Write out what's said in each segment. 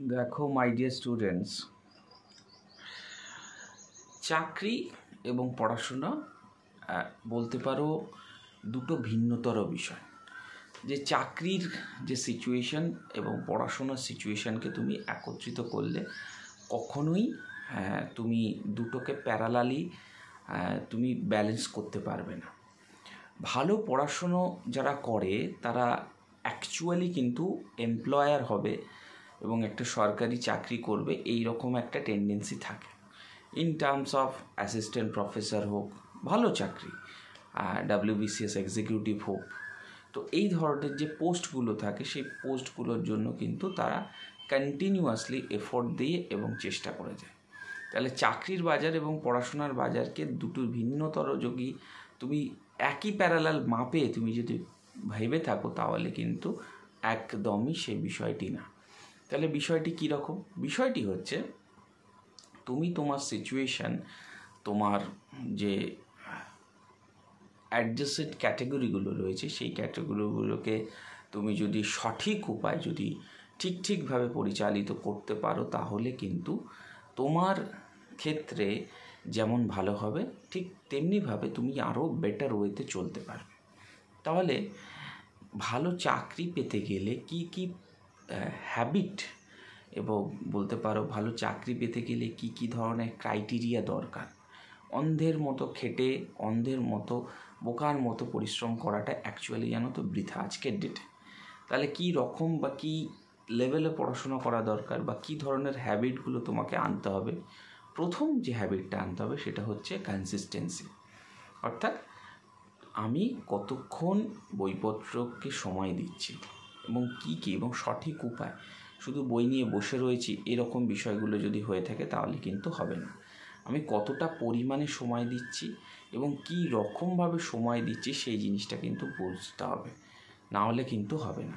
দেখো my dear students, চাকরি এবং পড়াশোনা বলতে পারো দুটো ভিন্নতর বিষয়। যে চাকরির যে সিচুয়েশন এবং পড়াশোনার সিচুয়েশানকে তুমি একত্রিত করলে কখনোই তুমি দুটোকে প্যারালালি তুমি ব্যালেন্স করতে পারবে না। ভালো পড়াশুনো যারা করে তারা অ্যাকচুয়ালি কিন্তু এমপ্লয়ার হবে এবং একটা সরকারি চাকরি করবে, এই রকম একটা টেন্ডেন্সি থাকে। In terms of assistant professor হোক, ভালো চাকরি, WBCS এক্সিকিউটিভ হোক, তো এই ধরনের যে পোস্টগুলো থাকে সেই পোস্টগুলোর জন্য কিন্তু তারা কন্টিনিউয়াসলি এফোর্ট দিয়ে এবং চেষ্টা করে যায়। তাহলে চাকরির বাজার এবং পড়াশোনার বাজারকে দুটো ভিন্নতর যদি তুমি একই প্যারালাল মাপে তুমি যদি ভেবে থাকো তাহলে কিন্তু একদমই সে বিষয়টি না। তাহলে বিষয়টি কীরকম? বিষয়টি হচ্ছে তুমি তোমার সিচুয়েশান, তোমার যে অ্যাডজাসেন্ট ক্যাটেগরিগুলো রয়েছে সেই ক্যাটেগরিগুলোকে তুমি যদি সঠিক উপায় যদি ঠিকভাবে পরিচালিত করতে পারো তাহলে কিন্তু তোমার ক্ষেত্রে যেমন ভালো হবে ঠিক তেমনিভাবে তুমি আরও বেটার ওয়েতে চলতে পারবে। তাহলে ভালো চাকরি পেতে গেলে কি হ্যাবিট এবং বলতে পারো ভালো চাকরি পেতে গেলে কি ধরনের ক্রাইটেরিয়া দরকার। অন্ধের মতো খেটে, অন্ধের মতো বোকার মতো পরিশ্রম করাটা অ্যাকচুয়ালি জানো তো বৃথা আজকের ডেটে। তাহলে কী রকম বা কী লেভেলে পড়াশোনা করা দরকার বা কী ধরনের হ্যাবিটগুলো তোমাকে আনতে হবে। প্রথম যে হ্যাবিটটা আনতে হবে সেটা হচ্ছে কনসিস্টেন্সি, অর্থাৎ আমি কতক্ষণ বইপত্রকে সময় দিচ্ছি এবং কী এবং সঠিক উপায়। শুধু বই নিয়ে বসে রয়েছি এরকম বিষয়গুলো যদি হয়ে থাকে তাহলে কিন্তু হবে না। আমি কতটা পরিমাণে সময় দিচ্ছি এবং কী রকমভাবে সময় দিচ্ছি সেই জিনিসটা কিন্তু বুঝতে হবে, না হলে কিন্তু হবে না।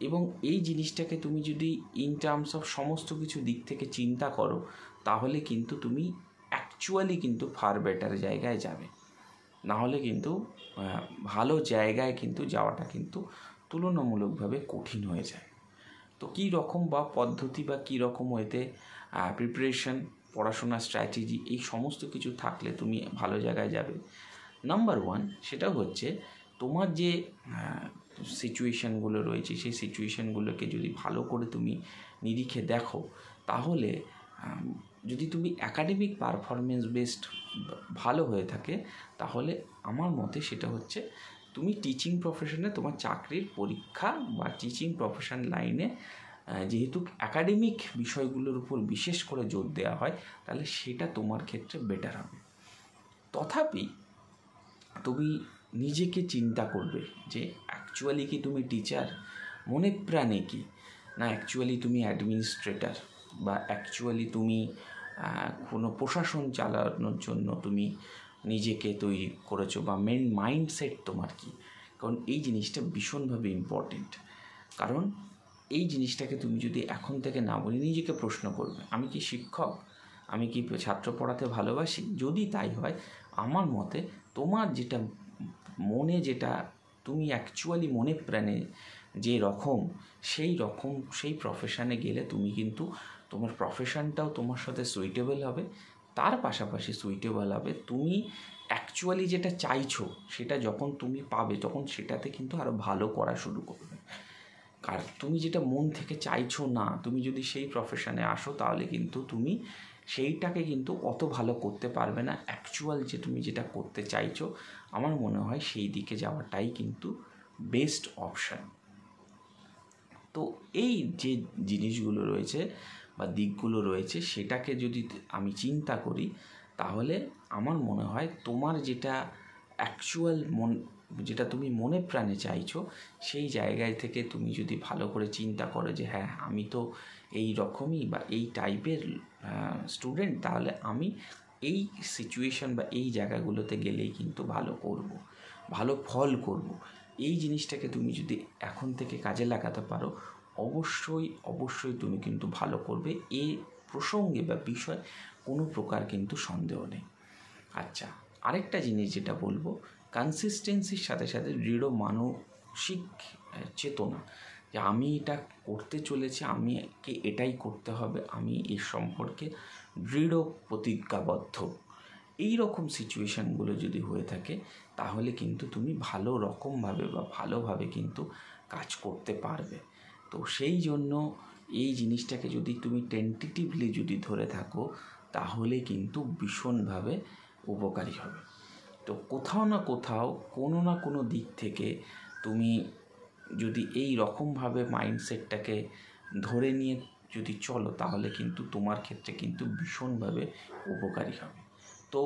এবং এই জিনিসটাকে তুমি যদি ইন টার্মস অফ সমস্ত কিছু দিক থেকে চিন্তা করো তাহলে কিন্তু তুমি অ্যাকচুয়ালি কিন্তু ফার বেটার জায়গায় যাবে, না হলে কিন্তু ভালো জায়গায় কিন্তু যাওয়াটা কিন্তু তুলনামূলকভাবে কঠিন হয়ে যায়। তো কী রকম বা পদ্ধতি বা কী রকম ওয়েতে প্রিপারেশন, পড়াশোনার স্ট্র্যাটেজি এই সমস্ত কিছু থাকলে তুমি ভালো জায়গায় যাবে। নাম্বার 1 সেটা হচ্ছে তোমার যে সিচুয়েশানগুলো রয়েছে সেই সিচুয়েশানগুলোকে যদি ভালো করে তুমি নিরিখে দেখো তাহলে যদি তুমি অ্যাকাডেমিক পারফরমেন্স বেসড ভালো হয়ে থাকে তাহলে আমার মতে সেটা হচ্ছে তুমি টিচিং প্রফেশনে তোমার চাকরির পরীক্ষা বা টিচিং প্রফেশন লাইনে যেহেতু অ্যাকাডেমিক বিষয়গুলোর উপর বিশেষ করে জোর দেওয়া হয় তাহলে সেটা তোমার ক্ষেত্রে বেটার হবে। তথাপি তুমি নিজেকে চিন্তা করবে যে অ্যাকচুয়ালি কি তুমি টিচার মনে প্রাণে কি, না অ্যাকচুয়ালি তুমি অ্যাডমিনিস্ট্রেটর বা অ্যাকচুয়ালি তুমি কোনো প্রশাসন চালানোর জন্য তুমি নিজেকে তৈরি করেছো বা মেন মাইন্ডসেট তোমার কি। কারণ এই জিনিসটা ভীষণভাবে ইম্পর্টেন্ট। কারণ এই জিনিসটাকে তুমি যদি এখন থেকে না বলি নিজেকে প্রশ্ন করবে, আমি কি শিক্ষক, আমি কি ছাত্র পড়াতে ভালোবাসি। যদি তাই হয় আমার মতে তোমার যেটা মনে, যেটা তুমি অ্যাকচুয়ালি মনে প্রাণে যে রকম সেই প্রফেশানে গেলে তুমি কিন্তু তোমার প্রফেশনটাও তোমার সাথে সুইটেবল হবে, তার পাশাপাশি সুইটেবল হবে তুমি অ্যাকচুয়ালি যেটা চাইছো সেটা যখন তুমি পাবে তখন সেটাতে কিন্তু আরও ভালো করা শুরু করবে। আর তুমি যেটা মন থেকে চাইছো না, তুমি যদি সেই প্রফেশনে আসো তাহলে কিন্তু তুমি সেইটাকে কিন্তু অত ভালো করতে পারবে না। অ্যাকচুয়াল যে তুমি যেটা করতে চাইছো আমার মনে হয় সেই দিকে যাওয়াটাই কিন্তু বেস্ট অপশান। তো এই যে জিনিসগুলো রয়েছে বা দিকগুলো রয়েছে সেটাকে যদি আমি চিন্তা করি তাহলে আমার মনে হয় তোমার যেটা অ্যাকচুয়াল যেটা তুমি মনে প্রাণে চাইছো সেই জায়গায় থেকে তুমি যদি ভালো করে চিন্তা করো যে হ্যাঁ আমি তো এই রকমই বা এই টাইপের স্টুডেন্ট, তাহলে আমি এই সিচুয়েশন বা এই জায়গাগুলোতে গেলেই কিন্তু ভালো করব, ভালো ফল করব। এই জিনিসটাকে তুমি যদি এখন থেকে কাজে লাগাতে পারো অবশ্যই তুমি কিন্তু ভালো করবে। এই প্রসঙ্গে বা বিষয় কোনো প্রকার কিন্তু সন্দেহ নেই। আচ্ছা, আরেকটা জিনিস যেটা বলবো, কনসিস্টেন্সির সাথে সাথে দৃঢ় মানসিক চেতনা, যে আমি এটা করতে চলেছি, আমাকে এটাই করতে হবে, আমি এর সম্পর্কে দৃঢ় প্রতিজ্ঞাবদ্ধ, এই রকম সিচুয়েশানগুলো যদি হয়ে থাকে তাহলে কিন্তু তুমি ভালো রকমভাবে বা ভালোভাবে কিন্তু কাজ করতে পারবে। তো সেই জন্য এই জিনিসটাকে যদি তুমি টেন্টেটিভলি যদি ধরে থাকো তাহলে কিন্তু ভীষণভাবে উপকারী হবে। তো কোথাও না কোথাও কোনো না কোনো দিক থেকে তুমি যদি এই রকমভাবে মাইন্ডসেটটাকে ধরে নিয়ে যদি চলো তাহলে কিন্তু তোমার ক্ষেত্রে কিন্তু ভীষণভাবে উপকারী হবে। তো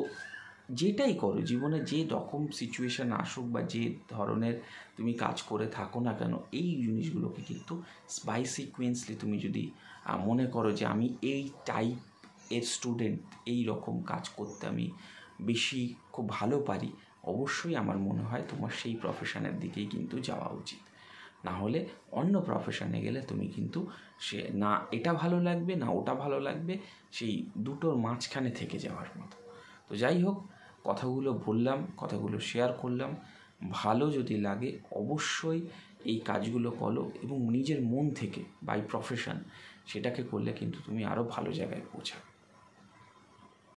যেটাই করো জীবনে, যে রকম সিচুয়েশান আসুক বা যে ধরনের তুমি কাজ করে থাকো না কেন, এই জিনিসগুলোকে কিন্তু বাই সিকোয়েন্সলি তুমি যদি মনে করো যে আমি এই টাইপ এর স্টুডেন্ট, এই রকম কাজ করতে আমি বেশি খুব ভালো পারি, অবশ্যই আমার মনে হয় তোমার সেই প্রফেশনের দিকেই কিন্তু যাওয়া উচিত। না হলে অন্য প্রফেশনে গেলে তুমি কিন্তু সে না এটা ভালো লাগবে না ওটা ভালো লাগবে, সেই দুটোর মাঝখানে থেকে যাওয়ার মতো। তো যাই হোক, কথাগুলো বললাম, কথাগুলো শেয়ার করলাম, ভালো যদি লাগে অবশ্যই এই কাজগুলো করো এবং নিজের মন থেকে বাই প্রফেশন সেটাকে করলে কিন্তু তুমি আরও ভালো জায়গায় পৌঁছাবে।